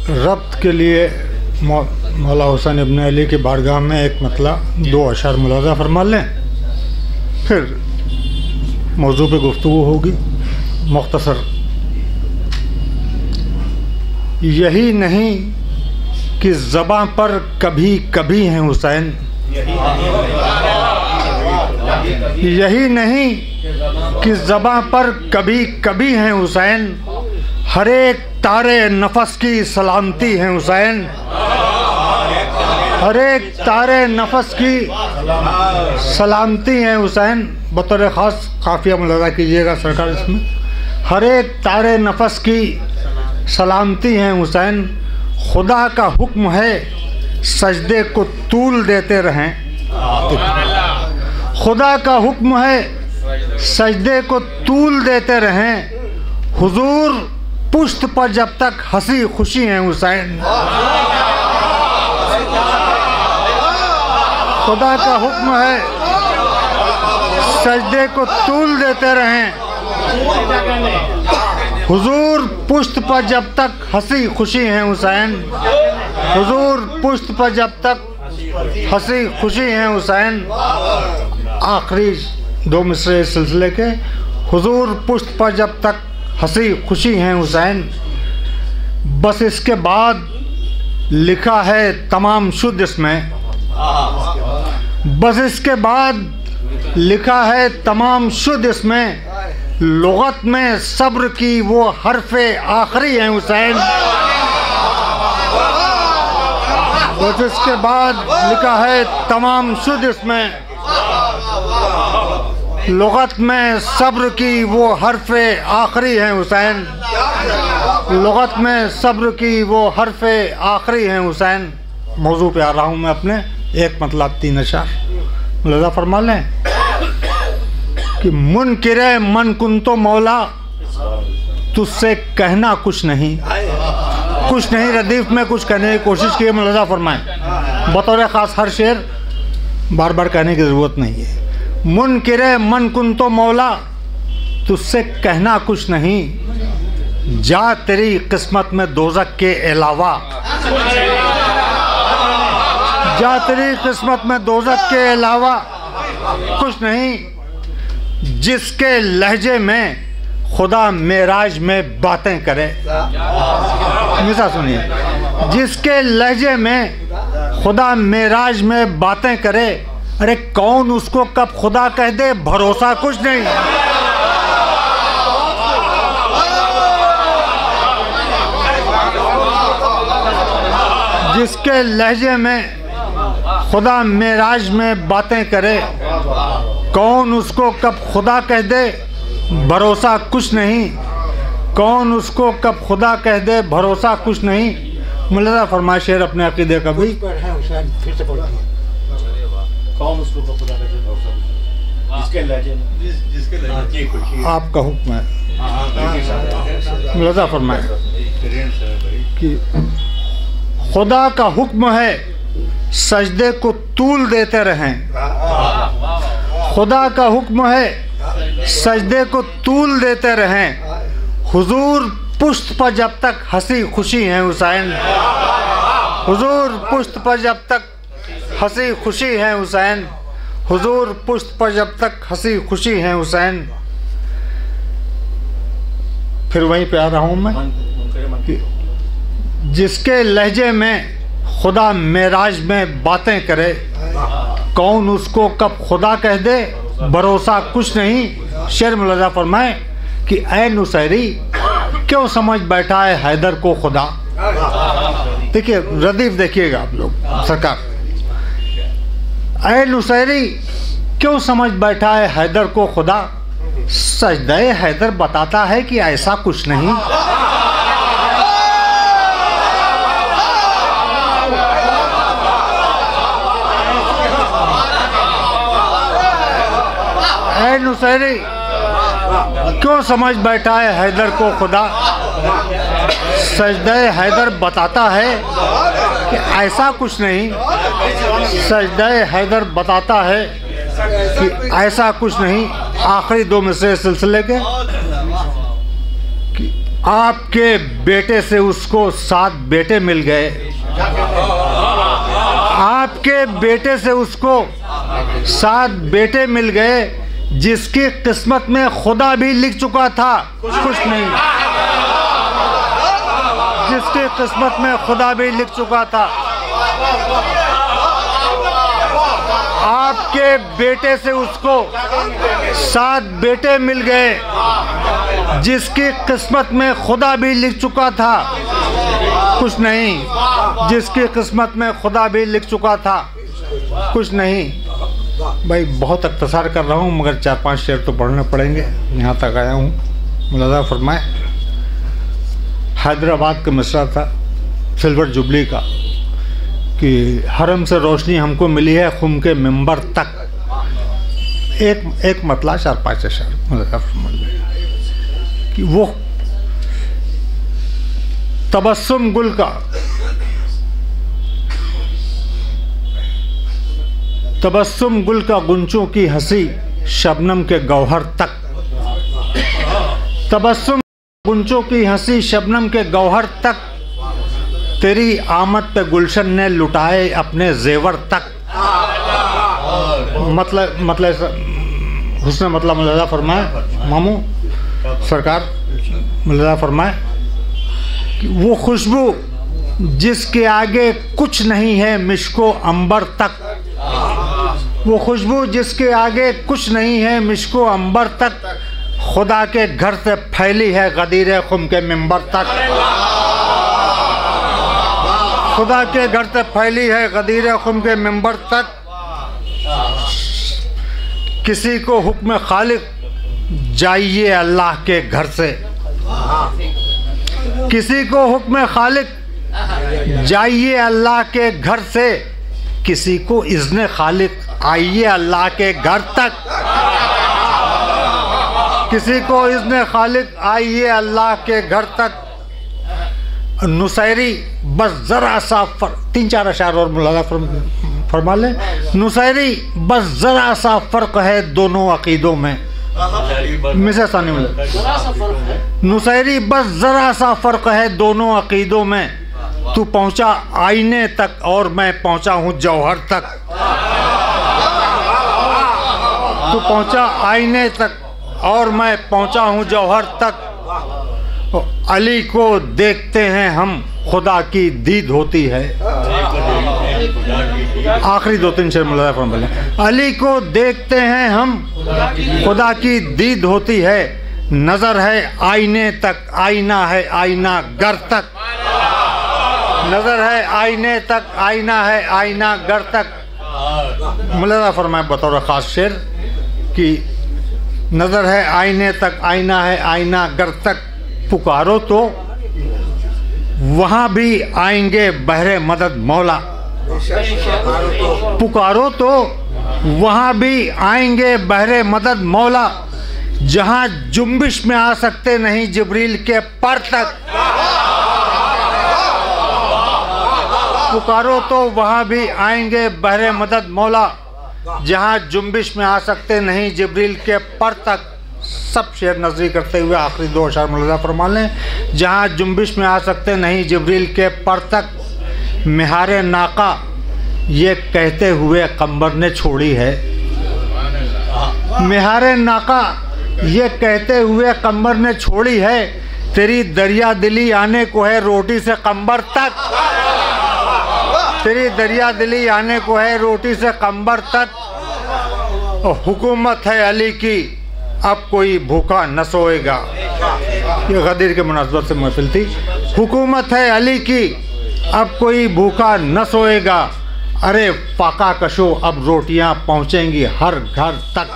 रब्त के लिए मौला हुसैन इब्न अली की बारगाह में एक मतला 2 अशआर मुलाज़ा फरमा लें, फिर मौजू पे गुफ्तगू होगी। मुख्तसर, यही नहीं कि ज़बां पर कभी कभी हैं हुसैन, यही नहीं कि ज़बां पर कभी कभी हैं हुसैन, हर एक तारे नफस की सलामती है हुसैन, हर एक तारे नफस की सलामती है हुसैन। बतौर ख़ास काफ़िया मुलाज़ा कीजिएगा सरकार इसमें, हर एक तारे नफस की सलामती है हुसैन, खुदा का हुक्म है सजदे को तूल देते रहें, खुदा का हुक्म है सजदे को तूल देते रहें, हुजूर पुश्त पर जब तक हंसी खुशी है हुसैन, खुदा का हुक्म है सजदे को तूल देते रहें, हुजूर पुश्त पर जब तक हंसी खुशी है हुसैन, हुजूर पुश्त पर जब तक हंसी खुशी है हुसैन। आखिरी 2 मिसरे इस सिलसिले के, हुजूर पुश्त पर जब तक हंसी खुशी हैं हुसैन। बस इसके बाद लिखा है तमाम शुद्ध इसमें, बस इसके बाद लिखा है तमाम शुद्ध इसमें, लुगत में सब्र की वो हरफ़े आखिरी हैं हुसैन। बस इसके बाद लिखा है तमाम शुद्ध इसमें, लुगत में सब्र की वो हरफ़े आखिरी हैं हुसैन, लुगत में सब्र की वो हरफ़े आखिरी हैं हुसैन। मौजू पे आ रहा हूँ मैं अपने, एक मतलब 3 अशआर मुलाज़ा फरमा लें कि मुनकिरे मन कुन तो मौला, तुझसे कहना कुछ नहीं, कुछ नहीं रदीफ़ में कुछ कहने की कोशिश की, मुलाज़ा फरमाएं। बतौर ख़ास हर शेर बार बार कहने की ज़रूरत नहीं है। मुनकिरे मन कुन तो मौला, तुझसे कहना कुछ नहीं, जा तेरी किस्मत में दोज़ख के अलावा, जा तेरी किस्मत में दोज़ख के अलावा कुछ नहीं, जिसके लहजे में खुदा मेराज में बातें करे। मिसा सुनिए, जिसके लहजे में खुदा मेराज में बातें करे, अरे कौन उसको कब खुदा कह दे, भरोसा कुछ नहीं। जिसके लहजे में खुदा मेराज में बातें करे, कौन उसको कब खुदा कह दे, भरोसा कुछ नहीं, कौन उसको कब खुदा कह दे, भरोसा कुछ नहीं। मुलाज़ा फरमाए शेर अपने अकीदे का भी, कौन उसको खुदा कह दे, जिसके लहजे में आपका हुक्म है। मुलाज़ा फरमाए कि खुदा का हुक्म है सजदे को तूल देते रहें, खुदा का हुक्म है सजदे को तूल देते रहें, हुजूर पुश्त पर जब तक हंसी खुशी हैं हुसैन, हुजूर पुश्त पर जब तक हंसी खुशी हैं हुसैन, हुजूर पुश्त पर जब तक हंसी खुशी हैं हुसैन। फिर वहीं पे आ रहा हूँ मैं कि जिसके लहजे में खुदा मेराज में बातें करे, कौन उसको कब खुदा कह दे, भरोसा कुछ नहीं। शेर मुलाज़ा फरमाए कि ऐ नुसैरी क्यों समझ बैठा है हैदर को खुदा। देखिए रदीफ देखिएगा आप लोग सरकार, ऐ नुसैरी क्यों समझ बैठा है हैदर को खुदा, सजदे हैदर बताता है कि ऐसा कुछ नहीं। ऐ नुसैरी क्यों समझ बैठा है हैदर को खुदा, सजदे हैदर बताता है कि ऐसा कुछ नहीं, सजदे हैदर बताता है कि ऐसा कुछ नहीं। आखिरी 2 मिसरे सिलसिले के कि आपके बेटे से उसको 7 बेटे मिल गए, आपके बेटे से उसको 7 बेटे मिल गए, जिसकी किस्मत में खुदा भी लिख चुका था कुछ नहीं, जिसकी किस्मत में खुदा भी लिख चुका था। आपके बेटे से उसको 7 बेटे मिल गए, जिसकी किस्मत में खुदा भी लिख चुका था कुछ नहीं, जिसकी किस्मत में खुदा भी लिख चुका था कुछ नहीं। भाई बहुत अख्तसार कर रहा हूँ, मगर 4-5 शेर तो पढ़ने पड़ेंगे, यहाँ तक आया हूँ। मुलाज़ा फरमाए, हैदराबाद का मिसरा था सिल्वर जुबली का कि हरम से रोशनी हमको मिली है खुम के मिंबर तक। एक मतला 4-5 शेर मुलाज़ा फरमाए कि वो तबस्सुम गुल का, तबस्सुम गुल का गुंचों की हंसी शबनम के गौहर तक, तबस्सुम गुंचों की हंसी शबनम के गौहर तक, तेरी आमद पे गुलशन ने लुटाए अपने जेवर तक। मतलब हुस्न मतलब मुलाज़ा फरमाए मामू सरकार, मुलाज़ा फरमाए कि वो खुशबू जिसके आगे कुछ नहीं है मिश्को अंबर तक, वो खुशबू जिसके आगे कुछ नहीं है मिश्को अंबर तक, खुदा के घर से फैली है गदीर खुम के मिंबर तक, खुदा के घर से फैली है गदीर खुम के मिंबर तक। किसी को हुक्म खालिक जाइए अल्लाह के घर से, किसी को हुक्म खालिक जाइए अल्लाह के घर से, किसी को इज़्न खालिक आइए अल्लाह के घर तक, किसी को इज़्न खालिक आइए अल्लाह के घर तक। नुसैरी बस ज़रा सा 3-4 अशार और मुलाज़ा फरमा लें। नुसैरी बस ज़रा सा फ़र्क है दोनों अक़ीदों में, नुसैरी बस ज़रा सा फ़र्क है दोनों अक़ीदों में, तू पहुँचा आईने तक और मैं पहुँचा हूँ जौहर तक, तू पहुँचा आईने तक और मैं पहुँचा हूँ जौहर तक। अली को देखते हैं हम खुदा की दीद होती है। आखिरी 2-3 शेर मुलाज़ा फरमा लें। अली को देखते हैं हम खुदा की दीद होती है, नज़र है आईने तक आईना है आईना घर तक, नज़र है आईने तक आईना है आईना घर तक। मुलाज़ा फरमाए बतौर ख़ास शेर कि नज़र है आईने तक आईना है आईना घर तक, पुकारो तो वहाँ भी आएंगे बहरे मदद मौला, पुकारो तो वहाँ भी आएंगे बहरे मदद मौला, जहाँ जुम्बिश में आ सकते नहीं जिब्रील के पर तक, पुकारो तो वहाँ भी आएंगे बहरे मदद मौला, जहाँ जुम्बिश में आ सकते नहीं जिब्रील के पर तक। सब शेर नजरी करते हुए आखिरी 2 अशार मुलाज़ा फरमा लें। जहाँ जुम्बिश में आ सकते नहीं जिब्रील के पर तक, मिहारे नाका ये कहते हुए कम्बर ने छोड़ी है, मिहारे नाका ये कहते हुए कम्बर ने छोड़ी है, तेरी दरिया दिली आने को है रोटी से कम्बर तक, तेरी दरिया दिली आने को है रोटी से कम्बर तक। हुकूमत है अली की अब कोई भूखा न सोएगा, ये गदीर के मुनासबत से महफिल थी। हुकूमत है अली की अब कोई भूखा न सोएगा, अरे फाका कशो अब रोटियां पहुँचेंगी हर घर तक।